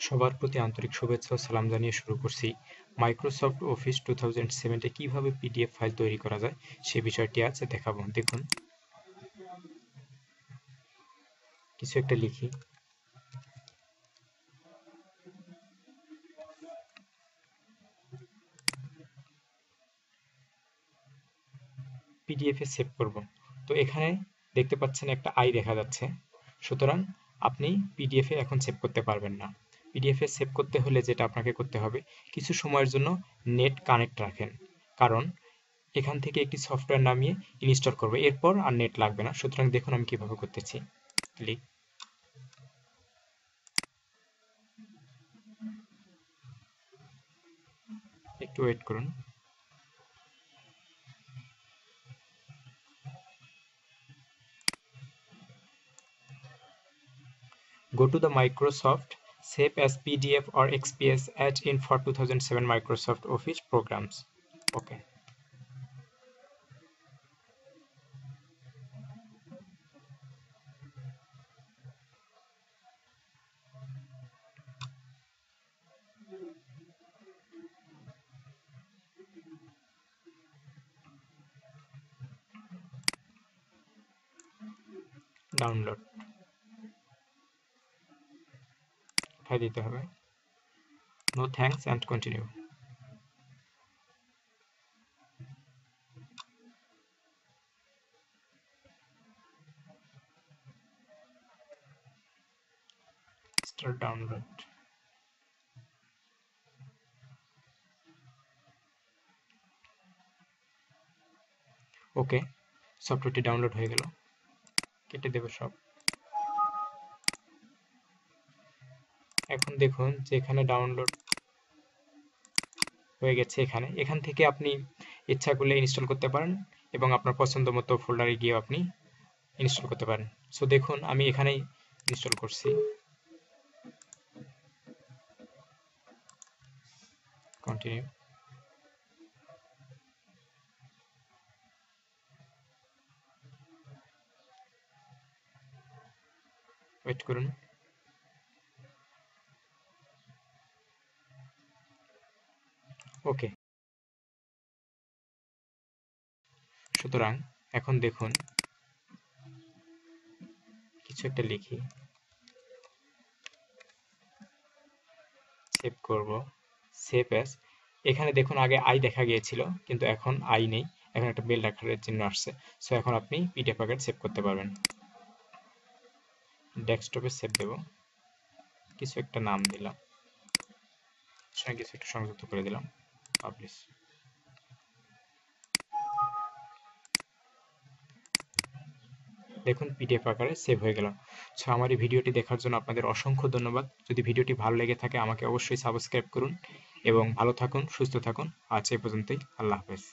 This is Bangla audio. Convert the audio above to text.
সবার প্রতি আন্তরিক শুভেচ্ছা ও সালাম জানিয়ে শুরু করছি। মাইক্রোসফট অফিস 2007 কিভাবে পিডিএফ ফাইল তৈরি করা যায় সে বিষয়টি আজ দেখাবো। দেখুন, কিছু একটা লিখি। পিডিএফ এ সেভ করব। তো এখানে দেখতে পাচ্ছেন একটা আই দেখা যাচ্ছে, সুতরাং আপনি পিডিএফ এ এখন সেভ করতে পারবেন না। পিডিএফ এ সেভ করতে হলে যেটা আপনাকে করতে হবে, কিছু সময়ের জন্য নেট কানেক্ট রাখেন, কারণ এখান থেকে একটি সফটওয়্যার নামিয়ে ইনস্টল করবে, এরপর আর নেট লাগবে না। সুতরাং দেখুন আমি কিভাবে করতেছি। ক্লিক, একটু ওয়েট করুন। Go to the Microsoft Save as PDF or XPS add-in for 2007 Microsoft Office programs. Okay. Download. উঠাই দিতে হবে। No thanks and continue. Start download. ওকে, সফটওয়্যারটি ডাউনলোড হয়ে গেল। কেটে দেব সব। এখন দেখুন যে এখানে ডাউনলোড হয়ে গেছে। এখান থেকে আপনি ইচ্ছা করলে ইনস্টল করতে পারেন এবং আপনার পছন্দ মতো ফোল্ডারে গিয়ে আপনি ইনস্টল করতে পারেন। সো দেখুন আমি এখানেই ইনস্টল করছি। কন্টিনিউ। ওয়েট করুন। ওকে, সুতরাং এখন দেখুন কিছু একটা লিখি, সেভ করব। Save as. এখানে দেখুন আগে আই দেখা গিয়েছিল, কিন্তু এখন আই নেই, এখন একটা বেল আকারের চিহ্ন আসছে। সো এখন আপনি পিডিএফ আকারে সেভ করতে পারবেন। ডেস্কটপে সেভ দেব, কিছু একটা নাম দিলাম, সঙ্গে কিছু একটা সংযুক্ত করে দিলাম, পাবলিশ। দেখুন পিডিএফ আকারে সেভ হয়ে গেল। সো আমার এই ভিডিওটি দেখার জন্য আপনাদের অসংখ্য ধন্যবাদ। যদি ভিডিওটি ভালো লেগে থাকে আমাকে অবশ্যই সাবস্ক্রাইব করুন এবং ভালো থাকুন, সুস্থ থাকুন। আজ এই পর্যন্তই। আল্লাহ হাফেজ।